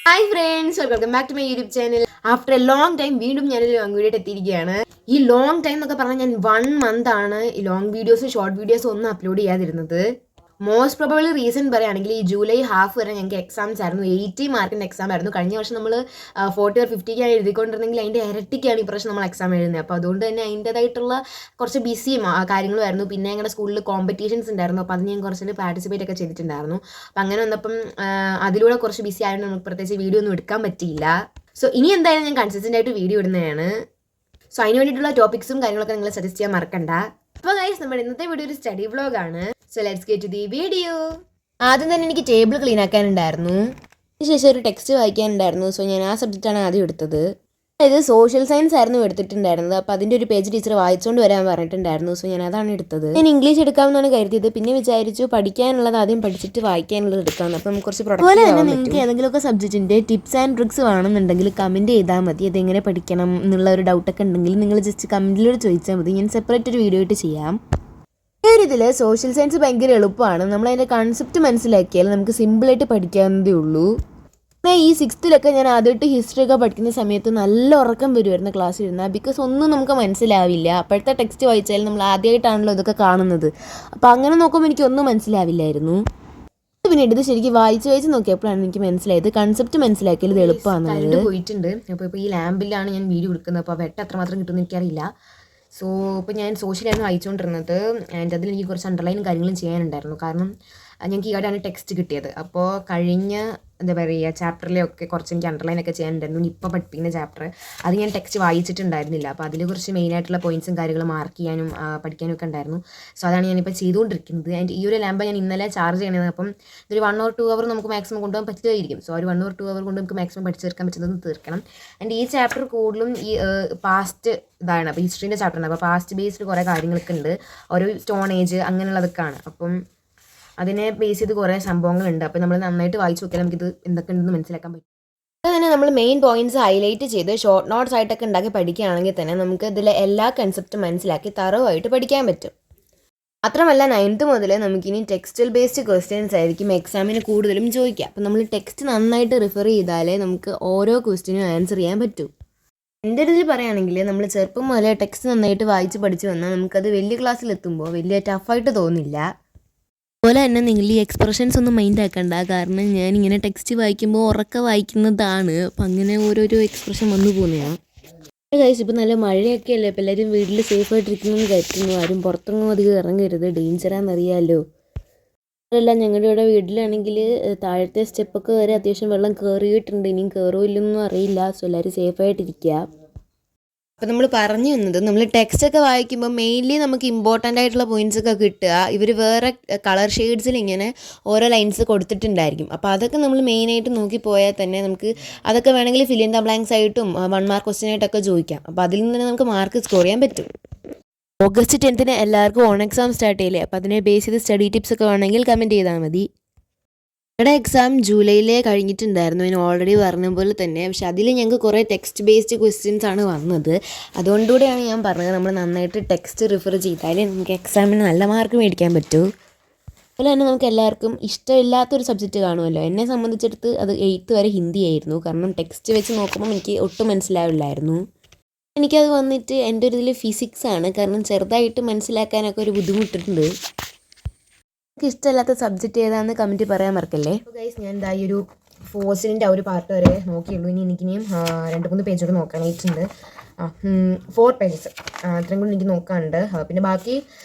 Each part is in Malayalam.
Hi friends, welcome back to my YouTube channel. After a long time വീണ്ടും ഞാനൊരു ലോങ് വീഡിയോ എത്തിയിരിക്കുകയാണ്. ഈ ലോങ് ടൈം എന്നൊക്കെ പറഞ്ഞാൽ ഞാൻ 1 month ആണ് ഈ ലോങ് വീഡിയോസ് ഷോർട്ട് വീഡിയോസ് ഒന്നും അപ്ലോഡ് ചെയ്യാതിരുന്നത്. മോസ്റ്റ് പ്രോബബിളി റീസൺ പറയുകയാണെങ്കിൽ ഈ ജൂലൈ ഹാഫ് വരെ ഞങ്ങൾക്ക് എക്സാംസ് ആയിരുന്നു. 80 മാർക്കിൻ്റെ എക്സാം ആയിരുന്നു. കഴിഞ്ഞ വർഷം നമ്മൾ 40 or 50 എഴുതിക്കൊണ്ടിരുന്നെങ്കിൽ അതിൻ്റെ ഇരട്ടിക്കാണ് ഈ പ്രാവശ്യം നമ്മൾ എക്സാം എഴുതുന്നത്. അപ്പോൾ അതുകൊണ്ട് തന്നെ അതിൻ്റേതായിട്ടുള്ള കുറച്ച് ബിസിയും കാര്യങ്ങളുമായിരുന്നു. പിന്നെ ഞങ്ങളുടെ സ്കൂളിൽ കോമ്പറ്റീഷൻസ് ഉണ്ടായിരുന്നു. അപ്പോൾ അത് ഞാൻ കുറച്ച് പാർട്ടിസിപ്പേറ്റ് ഒക്കെ ചെയ്തിട്ടുണ്ടായിരുന്നു. അപ്പം അങ്ങനെ വന്നപ്പം അതിലൂടെ കുറച്ച് ബിസി ആയതുകൊണ്ട് നമുക്ക് പ്രത്യേകിച്ച് വീഡിയോ ഒന്നും എടുക്കാൻ പറ്റിയില്ല. സോ ഇനി എന്തായാലും ഞാൻ കൺസിസ്റ്റൻ്റ് ആയിട്ട് വീഡിയോ ഇടുന്നതാണ്. സോ അതിന് വേണ്ടിയിട്ടുള്ള ടോപ്പിക്സും കാര്യങ്ങളൊക്കെ നിങ്ങൾ സജസ്റ്റ് ചെയ്യാൻ മറക്കണ്ട. അപ്പോൾ ഗൈസ്, നമ്മുടെ ഇന്നത്തെ വീഡിയോ ഒരു സ്റ്റഡി വ്ളോഗാണ്. So let's get to the video. ആദ്യം തന്നെ എനിക്ക് ടേബിൾ ക്ലീൻ ആക്കാനുണ്ടായിരുന്നു. അതിനുശേഷം ഒരു ടെക്സ്റ്റ് വായിക്കാനുണ്ടായിരുന്നു. സോ ഞാൻ ആ സബ്ജക്റ്റാണ് ആദ്യം എടുത്തത്. അതായത് സോഷ്യൽ സയൻസ് ആയിരുന്നു എടുത്തിട്ടുണ്ടായിരുന്നത്. അപ്പോൾ അതിൻ്റെ ഒരു പേജ് ടീച്ചർ വായിച്ചുകൊണ്ട് വരാൻ പറഞ്ഞിട്ടുണ്ടായിരുന്നു. സോ ഞാൻ അതാണ് എടുത്തത്. ഞാൻ ഇംഗ്ലീഷ് എടുക്കാമെന്നാണ് കരുതിയത്. പിന്നെ വിചാരിച്ചു പഠിക്കാനുള്ളത് ആദ്യം പഠിച്ചിട്ട് വായിക്കാനുള്ളത് എടുക്കാമെന്ന്. അപ്പം നമുക്ക് കുറച്ച് പ്രൊഡക്റ്റ് അതുപോലെ തന്നെ നിങ്ങൾക്ക് ഏതെങ്കിലുമൊക്കെ സബ്ജക്റ്റിൻ്റെ ടിപ്സ് ആൻഡ് ട്രിക്സ് വേണമെന്നുണ്ടെങ്കിൽ കമൻറ്റ് ചെയ്താൽ മതി. അതെങ്ങനെ പഠിക്കണം എന്നുള്ള ഒരു ഡൗട്ടൊക്കെ ഉണ്ടെങ്കിൽ നിങ്ങൾ ജസ്റ്റ് കമൻറ്റിലൂടെ ചോദിച്ചാൽ മതി. ഞാൻ സെപ്പറേറ്റ് ഒരു വീഡിയോ ആയിട്ട് ചെയ്യാം. ഈ ഒരു ഇതിൽ സോഷ്യൽ സയൻസ് ഭയങ്കര എളുപ്പമാണ്. നമ്മളതിൻ്റെ കൺസെപ്റ്റ് മനസ്സിലാക്കിയാൽ നമുക്ക് സിമ്പിളായിട്ട് പഠിക്കാവുന്നതേ ഉള്ളൂ. ഈ 6th ഞാൻ ആദ്യമായിട്ട് ഹിസ്റ്ററി ഒക്കെ പഠിക്കുന്ന സമയത്ത് നല്ല ഉറക്കം വരുമായിരുന്നു ക്ലാസ് ഇരുന്നാൽ. ബിക്കോസ് ഒന്നും നമുക്ക് മനസ്സിലാവില്ല. അപ്പോഴത്തെ ടെക്സ്റ്റ് വായിച്ചാൽ നമ്മൾ ആദ്യമായിട്ടാണല്ലോ ഇതൊക്കെ കാണുന്നത്. അപ്പോൾ അങ്ങനെ നോക്കുമ്പോൾ എനിക്കൊന്നും മനസ്സിലാവില്ലായിരുന്നു. പിന്നീട് ഇത് ശരിക്കും വായിച്ച് നോക്കിയപ്പോഴാണ് എനിക്ക് മനസ്സിലായത് കൺസെപ്റ്റ് മനസ്സിലാക്കിയാൽ ഇത് എളുപ്പമാണ്. പോയിട്ടുണ്ട്. അപ്പോൾ ഈ ലാമ്പിലാണ് ഞാൻ വീഡിയോ എടുക്കുന്നത്. അപ്പോൾ വെട്ടം എത്രമാത്രം കിട്ടുമെന്ന് എനിക്കറിയില്ല. സോ ഇപ്പോൾ ഞാൻ സോഷ്യലായിരുന്നു വായിച്ചുകൊണ്ടിരുന്നത്. ആൻഡ് അതിൽ എനിക്ക് കുറച്ച് അണ്ടർലൈനും കാര്യങ്ങളും ചെയ്യാനുണ്ടായിരുന്നു. കാരണം ഞങ്ങൾക്ക് ഈ ആയിട്ടാണ് ടെക്സ്റ്റ് കിട്ടിയത്. അപ്പോൾ കഴിഞ്ഞ എന്താ പറയുക ചാപ്റ്ററിലൊക്കെ കുറച്ച് എനിക്ക് അണ്ടർലൈനൊക്കെ ചെയ്യാനുണ്ടായിരുന്നു. ഇപ്പോൾ പഠിപ്പിക്കുന്ന ചാപ്റ്റർ അത് ഞാൻ ടെക്സ്റ്റ് വായിച്ചിട്ടുണ്ടായിരുന്നില്ല. അപ്പോൾ അതിൽ കുറച്ച് മെയിനായിട്ടുള്ള പോയിൻറ്റ്സും കാര്യങ്ങളും മാർക്ക് ചെയ്യാനും പഠിക്കാനും ഒക്കെ ഉണ്ടായിരുന്നു. സോ അതാണ് ഞാനിപ്പോൾ ചെയ്തുകൊണ്ടിരിക്കുന്നത്. ആൻഡ് ഈ ഒരു ലാമ്പ് ഞാൻ ഇന്നലെ ചാർജ് ചെയ്യണത്. അപ്പം ഇതൊരു 1 or 2 hour നമുക്ക് മാക്സിമം കൊണ്ടുപോകാൻ പറ്റുമായിരിക്കും. സോ ഒരു 1 or 2 hour കൊണ്ട് നമുക്ക് മാക്സിമം പഠിച്ചു തീർക്കാൻ പറ്റുന്നത് തീർക്കണം. ആൻഡ് ഈ ചാപ്റ്റർ കൂടുതലും ഈ പാസ്റ്റ് ഇതാണ്. അപ്പോൾ ഹിസ്റ്ററീൻ്റെ ചാപ്റ്ററാണ്. അപ്പോൾ പാസ്റ്റ് ബേസ്ഡ് കുറേ കാര്യങ്ങളൊക്കെ ഉണ്ട്. ഒരു സ്റ്റോൺ ഏജ് അങ്ങനെയുള്ളതൊക്കെയാണ്. അപ്പം അതിനെ ബേസ് ചെയ്ത് കുറേ സംഭവങ്ങളുണ്ട്. അപ്പോൾ നമ്മൾ നന്നായിട്ട് വായിച്ച് നോക്കിയാൽ നമുക്കിത് എന്തൊക്കെ ഉണ്ടെന്ന് മനസ്സിലാക്കാൻ പറ്റും. അതുതന്നെ നമ്മൾ മെയിൻ പോയിന്റ്സ് ഹൈലൈറ്റ് ചെയ്ത് ഷോർട്ട് നോട്ട്സ് ആയിട്ടൊക്കെ ഉണ്ടാക്കി പഠിക്കുകയാണെങ്കിൽ തന്നെ നമുക്ക് ഇതിലെ എല്ലാ കൺസെപ്റ്റും മനസ്സിലാക്കി തറവായിട്ട് പഠിക്കാൻ പറ്റും. മാത്രമല്ല 9th മുതൽ നമുക്കിനി ടെക്സ്റ്റൽ ബേസ്ഡ് ക്വസ്റ്റ്യൻസ് ആയിരിക്കും എക്സാമിന് കൂടുതലും ചോദിക്കുക. അപ്പോൾ നമ്മൾ ടെക്സ്റ്റ് നന്നായിട്ട് റിഫർ ചെയ്താലേ നമുക്ക് ഓരോ ക്വസ്റ്റ്യനും ആൻസർ ചെയ്യാൻ പറ്റൂ. എൻ്റെ ഒരു ഇതിൽ പറയുകയാണെങ്കിൽ നമ്മൾ ചെറുപ്പം മുതലേ ടെക്സ്റ്റ് നന്നായിട്ട് വായിച്ച് പഠിച്ച് വന്നാൽ നമുക്കത് വലിയ ക്ലാസ്സിലെത്തുമ്പോൾ വലിയ ടഫായിട്ട് തോന്നില്ല. അതുപോലെ തന്നെ നിങ്ങൾ ഈ എക്സ്പ്രഷൻസ് ഒന്നും മൈൻഡ് ആക്കണ്ട. കാരണം ഞാനിങ്ങനെ ടെക്സ്റ്റ് വായിക്കുമ്പോൾ ഉറക്കെ വായിക്കുന്നതാണ്. അപ്പം അങ്ങനെ ഓരോരോ എക്സ്പ്രഷൻ വന്നു പോകുന്നതാണ്. കഴിച്ച് ഇപ്പോൾ നല്ല മഴയൊക്കെ അല്ലേ. അപ്പോൾ എല്ലാവരും വീട്ടിൽ സേഫായിട്ടിരിക്കണമെന്ന് കരുതുന്നു. ആരും പുറത്തൊന്നും അധികം ഇറങ്ങരുത്, ഡേഞ്ചറാണെന്നറിയാമല്ലോ. അതല്ല, ഞങ്ങളുടെ ഇവിടെ വീട്ടിലാണെങ്കിൽ താഴത്തെ സ്റ്റെപ്പൊക്കെ വരെ അത്യാവശ്യം വെള്ളം കയറിയിട്ടുണ്ട്. ഇനിയും കയറുമോ ഇല്ലെന്നൊന്നും അറിയില്ല. സോ എല്ലാവരും സേഫായിട്ടിരിക്കുക. അപ്പോൾ നമ്മൾ പറഞ്ഞു വന്നത് നമ്മൾ ടെക്സ്റ്റൊക്കെ വായിക്കുമ്പോൾ മെയിൻലി നമുക്ക് ഇമ്പോർട്ടൻ്റ് ആയിട്ടുള്ള പോയിൻറ്റ്സൊക്കെ കിട്ടുക. ഇവർ വേറെ കളർ ഷെയ്ഡ്സിൽ ഇങ്ങനെ ഓരോ ലൈൻസ് കൊടുത്തിട്ടുണ്ടായിരിക്കും. അപ്പോൾ അതൊക്കെ നമ്മൾ മെയിനായിട്ട് നോക്കി പോയാൽ തന്നെ നമുക്ക് അതൊക്കെ വേണമെങ്കിൽ ഫിൽ ഇൻ ദ ബ്ലാങ്ക്സ് ആയിട്ടും 1 mark ക്വസ്റ്റ്യൻ ആയിട്ടൊക്കെ ചോദിക്കാം. അപ്പോൾ അതിൽ നിന്ന് തന്നെ നമുക്ക് മാർക്ക് സ്കോർ ചെയ്യാൻ പറ്റും. August 10th എല്ലാവർക്കും ഓൺ എക്സാം സ്റ്റാർട്ട് ചെയ്യില്ലേ. അപ്പോൾ അതിനെ ബേസ് ചെയ്ത് സ്റ്റഡി ടിപ്സ് ഒക്കെ വേണമെങ്കിൽ കമൻറ്റ് ചെയ്താൽ മതി. ഞങ്ങളുടെ എക്സാം ജൂലൈയിലേ കഴിഞ്ഞിട്ടുണ്ടായിരുന്നു. ഞാൻ ഓൾറെഡി പറഞ്ഞ പോലെ തന്നെ. പക്ഷെ അതിൽ ഞങ്ങൾക്ക് കുറേ ടെക്സ്റ്റ് ബേസ്ഡ് ക്വസ്റ്റ്യൻസ് ആണ് വന്നത്. അതുകൊണ്ടുകൂടെയാണ് ഞാൻ പറഞ്ഞത് നമ്മൾ നന്നായിട്ട് ടെക്സ്റ്റ് റിഫർ ചെയ്താലേ നമുക്ക് എക്സാമിന് നല്ല മാർക്ക് മേടിക്കാൻ പറ്റൂ. അതുപോലെ തന്നെ നമുക്ക് എല്ലാവർക്കും ഇഷ്ടമില്ലാത്തൊരു സബ്ജക്റ്റ് കാണുമല്ലോ. എന്നെ സംബന്ധിച്ചിടത്ത് അത് 8th വരെ ഹിന്ദി ആയിരുന്നു. കാരണം ടെക്സ്റ്റ് വെച്ച് നോക്കുമ്പോൾ എനിക്ക് ഒട്ടും മനസ്സിലാവില്ലായിരുന്നു. എനിക്കത് വന്നിട്ട് എൻ്റെ ഒരു ഇതിൽ ഫിസിക്സ് ആണ്. കാരണം ചെറുതായിട്ട് മനസ്സിലാക്കാനൊക്കെ ഒരു ബുദ്ധിമുട്ടുണ്ട്. എനിക്ക് ഇഷ്ടമില്ലാത്ത സബ്ജക്റ്റ് ഏതാണെന്ന് കമൻറ്റ് പറയാൻ മറക്കല്ലേ. അപ്പോൾ ഗൈസ്, ഞാൻ ഈ ഒരു ഫോസിലിൻ്റെ ഒരു പാർട്ട് വരെ നോക്കിയുള്ളൂ. എനിക്കിനിയും 2-3 പേജൊക്കെ നോക്കാനായിട്ടുണ്ട്. 4 pages അത്രയും കൂടി എനിക്ക് നോക്കാനുണ്ട്. പിന്നെ ബാക്കി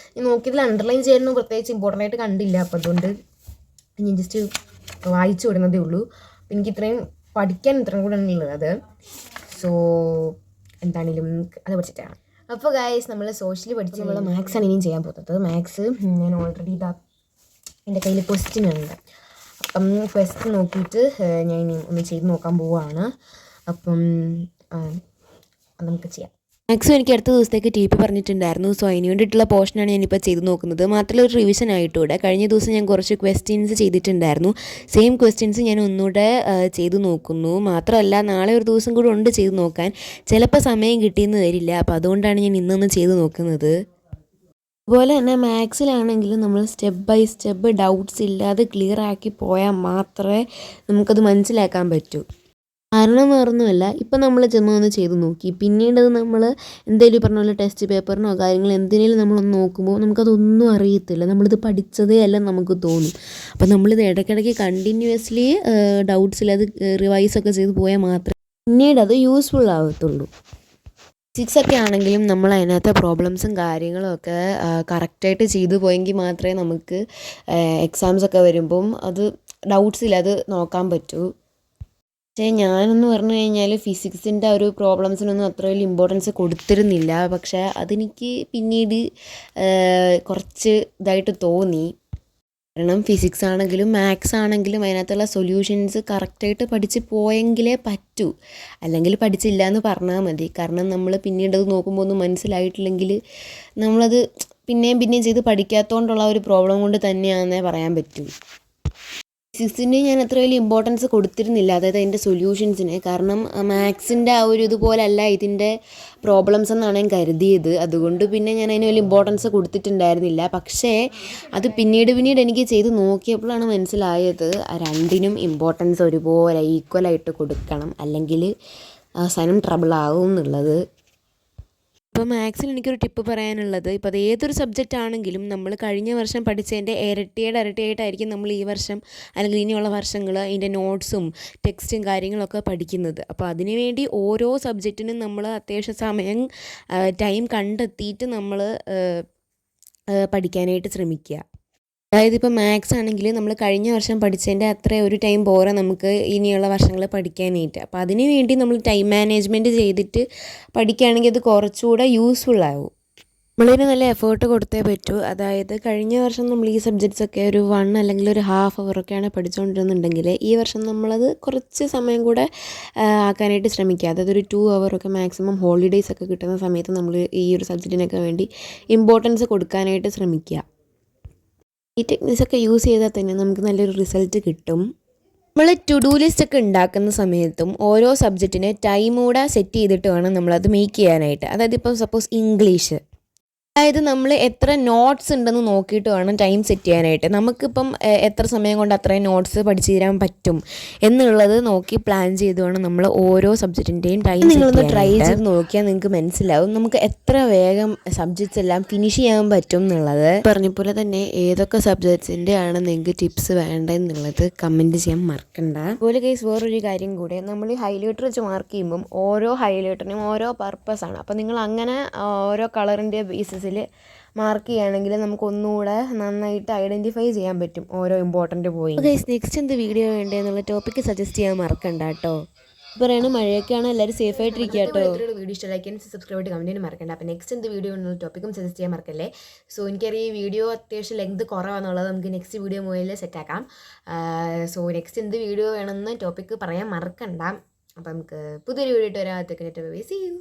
നോക്കിയതിൽ അണ്ടർലൈൻ ചെയ്യാനൊന്നും പ്രത്യേകിച്ച് ഇമ്പോർട്ടൻ്റ് ആയിട്ട് കണ്ടില്ല. അപ്പോൾ അതുകൊണ്ട് ഞാൻ ജസ്റ്റ് വായിച്ചു വിടുന്നതേ ഉള്ളൂ. അപ്പോൾ എനിക്ക് ഇത്രയും പഠിക്കാൻ ഇത്രയും കൂടെ ഉള്ളത്. സോ എന്താണെങ്കിലും അത് പഠിച്ചിട്ടാണ്. അപ്പോൾ ഗൈസ്, നമ്മൾ സോഷ്യലി പഠിച്ച് നമ്മൾ മാത്സാണ് ഇനിയും ചെയ്യാൻ പോകുന്നത്. മാത്സ് ഞാൻ ഓൾറെഡി എൻ്റെ കയ്യിൽ ക്വസ്റ്റ്യൻ ഉണ്ട്. അപ്പം ക്വസ്റ്റ്യൻ നോക്കിയിട്ട് ഞാൻ ഇനി ഒന്ന് ചെയ്ത് നോക്കാൻ പോവുകയാണ്. അപ്പം നമുക്ക് ചെയ്യാം. മാക്സിമം എനിക്ക് അടുത്ത ദിവസത്തേക്ക് TP പറഞ്ഞിട്ടുണ്ടായിരുന്നു. സോ അതിന് വേണ്ടിയിട്ടുള്ള പോർഷനാണ് ഞാനിപ്പോൾ ചെയ്ത് നോക്കുന്നത്. മാത്രമല്ല ഒരു റിവിഷൻ ആയിട്ടൂടെ. കഴിഞ്ഞ ദിവസം ഞാൻ കുറച്ച് ക്വസ്റ്റ്യൻസ് ചെയ്തിട്ടുണ്ടായിരുന്നു. സെയിം ക്വസ്റ്റ്യൻസ് ഞാൻ ഒന്നുകൂടെ ചെയ്ത് നോക്കുന്നു. മാത്രമല്ല നാളെ ഒരു ദിവസം കൂടെ ഉണ്ട് ചെയ്ത് നോക്കാൻ. ചിലപ്പോൾ സമയം കിട്ടിയെന്ന് വരില്ല. അപ്പോൾ അതുകൊണ്ടാണ് ഞാൻ ഇന്നൊന്ന് ചെയ്ത് നോക്കുന്നത്. അതുപോലെ തന്നെ മാത്സിലാണെങ്കിൽ നമ്മൾ സ്റ്റെപ്പ് ബൈ സ്റ്റെപ്പ് ഡൗട്ട്സ് ഇല്ലാതെ ക്ലിയർ ആക്കി പോയാൽ മാത്രമേ നമുക്കത് മനസ്സിലാക്കാൻ പറ്റൂ. കാരണം വേറൊന്നുമല്ല, ഇപ്പം നമ്മൾ ചെന്ന് ഒന്ന് ചെയ്ത് നോക്കി, പിന്നീട് അത് നമ്മൾ എന്തെങ്കിലും പറഞ്ഞ പോലെ ടെസ്റ്റ് പേപ്പറിനോ കാര്യങ്ങൾ എന്തിനേലും നമ്മളൊന്ന് നോക്കുമ്പോൾ നമുക്കതൊന്നും അറിയത്തില്ല, നമ്മളിത് പഠിച്ചതേ അല്ല നമുക്ക് തോന്നും. അപ്പം നമ്മളിത് ഇടയ്ക്കിടയ്ക്ക് കണ്ടിന്യൂസ്ലി ഡൗട്ട്സിൽ അത് റിവൈസൊക്കെ ചെയ്ത് പോയാൽ മാത്രമേ പിന്നീട് അത് യൂസ്ഫുൾ ആവത്തുള്ളൂ. ഫിസിക്സൊക്കെ ആണെങ്കിലും നമ്മൾ അതിനകത്തെ പ്രോബ്ലംസും കാര്യങ്ങളും ഒക്കെ കറക്റ്റായിട്ട് ചെയ്തു പോയെങ്കിൽ മാത്രമേ നമുക്ക് എക്സാംസൊക്കെ വരുമ്പം അത് ഡൗട്ട്സിലത് നോക്കാൻ പറ്റൂ. പക്ഷേ ഞാനെന്ന് പറഞ്ഞു കഴിഞ്ഞാൽ ഫിസിക്സിൻ്റെ ഒരു പ്രോബ്ലംസിനൊന്നും അത്ര വലിയ ഇമ്പോർട്ടൻസ് കൊടുത്തിരുന്നില്ല. പക്ഷേ അതെനിക്ക് പിന്നീട് കുറച്ച് ഇതായിട്ട് തോന്നി. കാരണം ഫിസിക്സ് ആണെങ്കിലും മാത്സ് ആണെങ്കിലും അതിനകത്തുള്ള സൊല്യൂഷൻസ് കറക്റ്റായിട്ട് പഠിച്ച് പോയെങ്കിലേ പറ്റൂ, അല്ലെങ്കിൽ പഠിച്ചില്ല എന്ന് പറഞ്ഞാൽ മതി. കാരണം നമ്മൾ പിന്നീട് അത് നോക്കുമ്പോൾ ഒന്നും മനസ്സിലായിട്ടില്ലെങ്കിൽ നമ്മളത് പിന്നെയും ചെയ്ത് പഠിക്കാത്തതുകൊണ്ടുള്ള ഒരു പ്രോബ്ലം കൊണ്ട് തന്നെയാണെന്നേ പറയാൻ പറ്റൂ. ഫിസിക്സിന് ഞാൻ അത്ര വലിയ ഇമ്പോർട്ടൻസ് കൊടുത്തിരുന്നില്ല, അതായത് അതിൻ്റെ സൊല്യൂഷൻസിന്. കാരണം മാത്സിൻ്റെ ആ ഒരു ഇതുപോലല്ല ഇതിൻ്റെ പ്രോബ്ലംസ് എന്നാണ് ഞാൻ കരുതിയത്. അതുകൊണ്ട് പിന്നെ ഞാൻ അതിന് വലിയ ഇമ്പോർട്ടൻസ് കൊടുത്തിട്ടുണ്ടായിരുന്നില്ല. പക്ഷേ അത് പിന്നീട് എനിക്ക് ചെയ്ത് നോക്കിയപ്പോഴാണ് മനസ്സിലായത് രണ്ടിനും ഇമ്പോർട്ടൻസ് ഒരുപോലെ ഈക്വലായിട്ട് കൊടുക്കണം, അല്ലെങ്കിൽ അവസാനം ട്രബിൾ ആവും എന്നുള്ളത്. ഇപ്പോൾ മാത്സിൽ എനിക്കൊരു ടിപ്പ് പറയാനുള്ളത്, ഇപ്പോൾ അത് ഏതൊരു സബ്ജക്റ്റ് ആണെങ്കിലും നമ്മൾ കഴിഞ്ഞ വർഷം പഠിച്ചതിൻ്റെ ഇരട്ടിയായിട്ടായിരിക്കും നമ്മൾ ഈ വർഷം അല്ലെങ്കിൽ ഇനിയുള്ള വർഷങ്ങൾ അതിൻ്റെ നോട്ട്സും ടെക്സ്റ്റും കാര്യങ്ങളൊക്കെ പഠിക്കുന്നത്. അപ്പോൾ അതിനുവേണ്ടി ഓരോ സബ്ജക്റ്റിനും നമ്മൾ അത്യാവശ്യം സമയം ടൈം കണ്ടെത്തിയിട്ട് നമ്മൾ പഠിക്കാനായിട്ട് ശ്രമിക്കുക. അതായത് ഇപ്പോൾ മാത്സ് ആണെങ്കിൽ നമ്മൾ കഴിഞ്ഞ വർഷം പഠിച്ചതിൻ്റെ അത്ര ഒരു ടൈം പോരാ നമുക്ക് ഇനിയുള്ള വർഷങ്ങൾ പഠിക്കാനായിട്ട്. അപ്പോൾ അതിന് വേണ്ടി നമ്മൾ ടൈം മാനേജ്മെൻറ്റ് ചെയ്തിട്ട് പഠിക്കുകയാണെങ്കിൽ അത് കുറച്ചുകൂടെ യൂസ്ഫുൾ ആവും. നമ്മളിതിന് നല്ല എഫേർട്ട് കൊടുത്തേ പറ്റൂ. അതായത് കഴിഞ്ഞ വർഷം നമ്മൾ ഈ സബ്ജക്ട്സൊക്കെ ഒരു 1 അല്ലെങ്കിൽ ഒരു ഹാഫ് അവറൊക്കെയാണ് പഠിച്ചുകൊണ്ടിരുന്നുണ്ടെങ്കിൽ ഈ വർഷം നമ്മളത് കുറച്ച് സമയം കൂടെ ആക്കാനായിട്ട് ശ്രമിക്കുക. അതായത് ഒരു 2 അവറൊക്കെ മാക്സിമം ഹോളിഡേയ്സ് ഒക്കെ കിട്ടുന്ന സമയത്ത് നമ്മൾ ഈ ഒരു സബ്ജക്റ്റിനൊക്കെ വേണ്ടി ഇമ്പോർട്ടൻസ് കൊടുക്കാനായിട്ട് ശ്രമിക്കുക. ഈ ടെക്നിക്സൊക്കെ യൂസ് ചെയ്താൽ തന്നെ നമുക്ക് നല്ലൊരു റിസൾട്ട് കിട്ടും. നമ്മൾ ടു ഡു ലിസ്റ്റ് ഒക്കെ ഉണ്ടാക്കുന്ന സമയത്തും ഓരോ സബ്ജക്റ്റിന് ടൈം കൂടെ സെറ്റ് ചെയ്തിട്ട് വേണം നമ്മളത് മേക്ക് ചെയ്യാനായിട്ട്. അതായത് ഇപ്പം സപ്പോസ് ഇംഗ്ലീഷ്, അതായത് നമ്മൾ എത്ര നോട്ട്സ് ഉണ്ടെന്ന് നോക്കിയിട്ട് വേണം ടൈം സെറ്റ് ചെയ്യാനായിട്ട്. നമുക്കിപ്പം എത്ര സമയം കൊണ്ട് അത്രയും നോട്ട്സ് പഠിച്ചു തരാൻ പറ്റും എന്നുള്ളത് നോക്കി പ്ലാൻ ചെയ്ത് വേണം നമ്മൾ ഓരോ സബ്ജക്റ്റിൻ്റെയും ടൈം. നിങ്ങളൊന്ന് ട്രൈ ചെയ്ത് നോക്കിയാൽ നിങ്ങൾക്ക് മനസ്സിലാവും നമുക്ക് എത്ര വേഗം സബ്ജക്ട്സ് എല്ലാം ഫിനിഷ് ചെയ്യാൻ പറ്റും എന്നുള്ളത്. പറഞ്ഞ പോലെ തന്നെ ഏതൊക്കെ സബ്ജക്ട്സിൻ്റെ ആണ് നിങ്ങൾക്ക് ടിപ്സ് വേണ്ടതെന്നുള്ളത് കമൻറ്റ് ചെയ്യാൻ മറക്കണ്ട. അതുപോലെ കേസ് വേറൊരു കാര്യം കൂടെ, നമ്മൾ ഈ ഹൈലൈറ്റർ വെച്ച് മാർക്ക് ചെയ്യുമ്പം ഓരോ ഹൈലൈറ്ററിനും ഓരോ പർപ്പസാണ്. അപ്പോൾ നിങ്ങൾ അങ്ങനെ ഓരോ കളറിൻ്റെ ബേസിസിൽ മാർക്ക് ചെയ്യുകയാണെങ്കിൽ നമുക്ക് ഒന്നുകൂടെ നന്നായിട്ട് ഐഡൻറ്റിഫൈ ചെയ്യാൻ പറ്റും ഓരോ ഇമ്പോർട്ടൻറ്റ് പോയിന്റ്. ഗൈസ്, നെക്സ്റ്റ് എന്ത് വീഡിയോ വേണ്ടതെന്നുള്ള ടോപ്പിക്ക് സജസ്റ്റ് ചെയ്യാൻ മറക്കണ്ട കേട്ടോ. പറയാണ് മഴയൊക്കെയാണ്, എല്ലാവരും സേഫ് ആയിട്ടിരിക്കുക കേട്ടോ. വീഡിയോ ഇഷ്ടമായിരിക്കും, സബ്സ്ക്രൈബ് ചെയ്ത് കമൻറ്റ് ചെയ്യാൻ മറക്കണ്ട. അപ്പോൾ നെക്സ്റ്റ് എന്ത് വീഡിയോ എന്നുള്ള ടോപ്പിക്കും സജസ്റ്റ് ചെയ്യാൻ മറക്കല്ലേ. സോ എനിക്കറിയാം ഈ വീഡിയോ അത്യാവശ്യം ലെങ്ത് കുറവാണെന്നുള്ളത് നമുക്ക് നെക്സ്റ്റ് വീഡിയോ മുതൽ സെറ്റാക്കാം. സോ നെക്സ്റ്റ് എന്ത് വീഡിയോ വേണമെന്ന് ടോപ്പിക്ക് പറയാൻ മറക്കണ്ട. അപ്പോൾ നമുക്ക് പുതിയൊരു വീഡിയോ ഇട്ട് വരാം. See U.